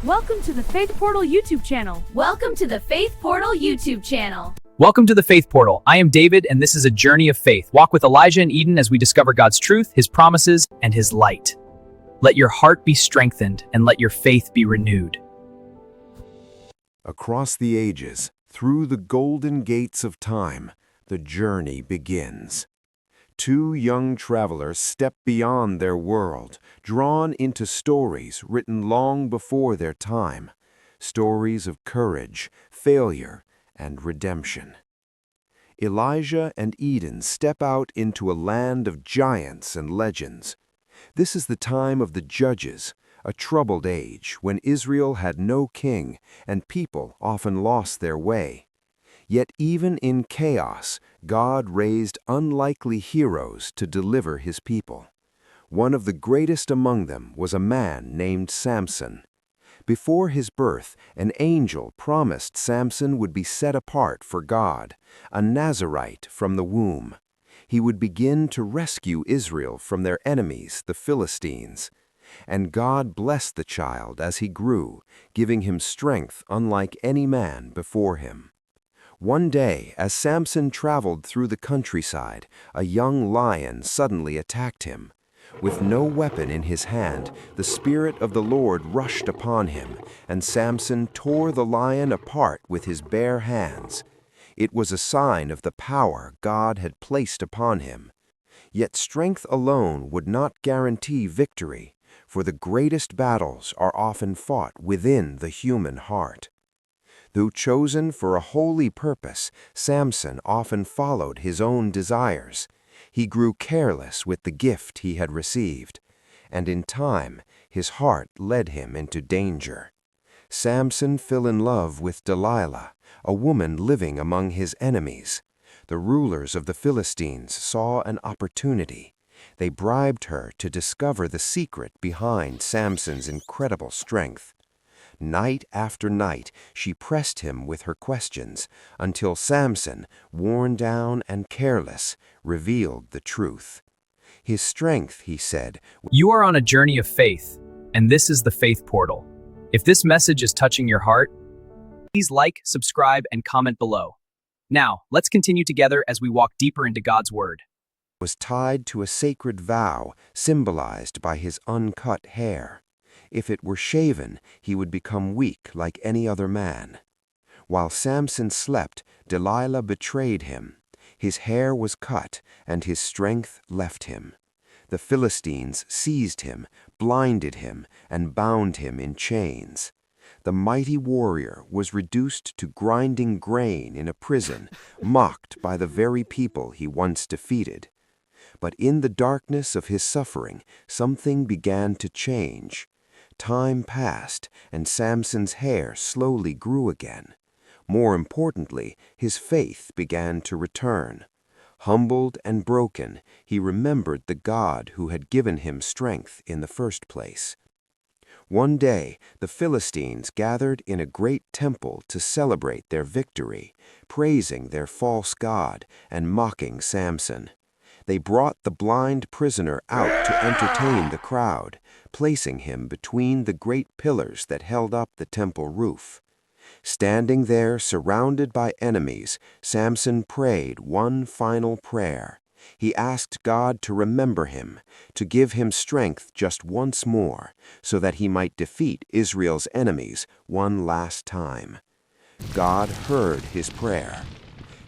Welcome to the Faith Portal YouTube channel. Welcome to the Faith Portal YouTube channel. Welcome to the Faith Portal. I am David, and this is a journey of faith. Walk with Elijah and Eden as we discover God's truth, His promises, and His light. Let your heart be strengthened, and let your faith be renewed. Across the ages, through the golden gates of time, the journey begins. Two young travelers step beyond their world, drawn into stories written long before their time, stories of courage, failure, and redemption. Elijah and Eden step out into a land of giants and legends. This is the time of the Judges, a troubled age when Israel had no king and people often lost their way. Yet even in chaos, God raised unlikely heroes to deliver His people. One of the greatest among them was a man named Samson. Before his birth, an angel promised Samson would be set apart for God, a Nazirite from the womb. He would begin to rescue Israel from their enemies, the Philistines. And God blessed the child as he grew, giving him strength unlike any man before him. One day, as Samson traveled through the countryside, a young lion suddenly attacked him. With no weapon in his hand, the Spirit of the Lord rushed upon him, and Samson tore the lion apart with his bare hands. It was a sign of the power God had placed upon him. Yet strength alone would not guarantee victory, for the greatest battles are often fought within the human heart. Though chosen for a holy purpose, Samson often followed his own desires. He grew careless with the gift he had received, and in time his heart led him into danger. Samson fell in love with Delilah, a woman living among his enemies. The rulers of the Philistines saw an opportunity. They bribed her to discover the secret behind Samson's incredible strength. Night after night, she pressed him with her questions until Samson, worn down and careless, revealed the truth. His strength, he said, You are on a journey of faith, and this is the Faith Portal. If this message is touching your heart, please like, subscribe, and comment below. Now, let's continue together as we walk deeper into God's Word. Was tied to a sacred vow symbolized by his uncut hair. If it were shaven, he would become weak like any other man. While Samson slept, Delilah betrayed him. His hair was cut, and his strength left him. The Philistines seized him, blinded him, and bound him in chains. The mighty warrior was reduced to grinding grain in a prison, mocked by the very people he once defeated. But in the darkness of his suffering, something began to change. Time passed, and Samson's hair slowly grew again. More importantly, his faith began to return. Humbled and broken, he remembered the God who had given him strength in the first place. One day, the Philistines gathered in a great temple to celebrate their victory, praising their false god and mocking Samson. They brought the blind prisoner out to entertain the crowd, placing him between the great pillars that held up the temple roof. Standing there surrounded by enemies, Samson prayed one final prayer. He asked God to remember him, to give him strength just once more, so that he might defeat Israel's enemies one last time. God heard his prayer.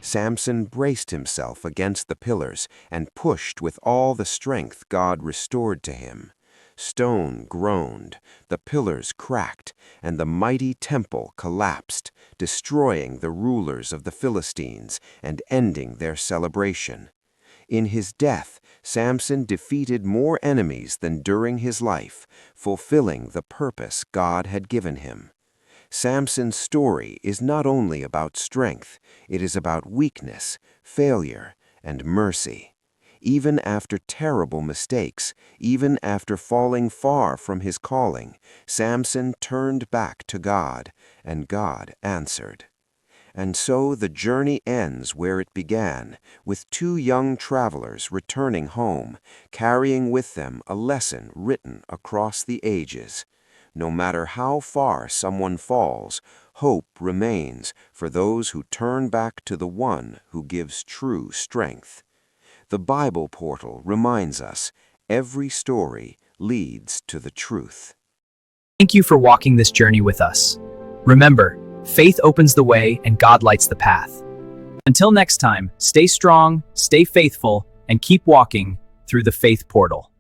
Samson braced himself against the pillars and pushed with all the strength God restored to him. Stone groaned, the pillars cracked, and the mighty temple collapsed, destroying the rulers of the Philistines and ending their celebration. In his death, Samson defeated more enemies than during his life, fulfilling the purpose God had given him. Samson's story is not only about strength, it is about weakness, failure, and mercy. Even after terrible mistakes, even after falling far from his calling, Samson turned back to God, and God answered. And so the journey ends where it began, with two young travelers returning home, carrying with them a lesson written across the ages. No matter how far someone falls, hope remains for those who turn back to the one who gives true strength. The Bible portal reminds us every story leads to the truth. Thank you for walking this journey with us. Remember, faith opens the way and God lights the path. Until next time, stay strong, stay faithful, and keep walking through the faith portal.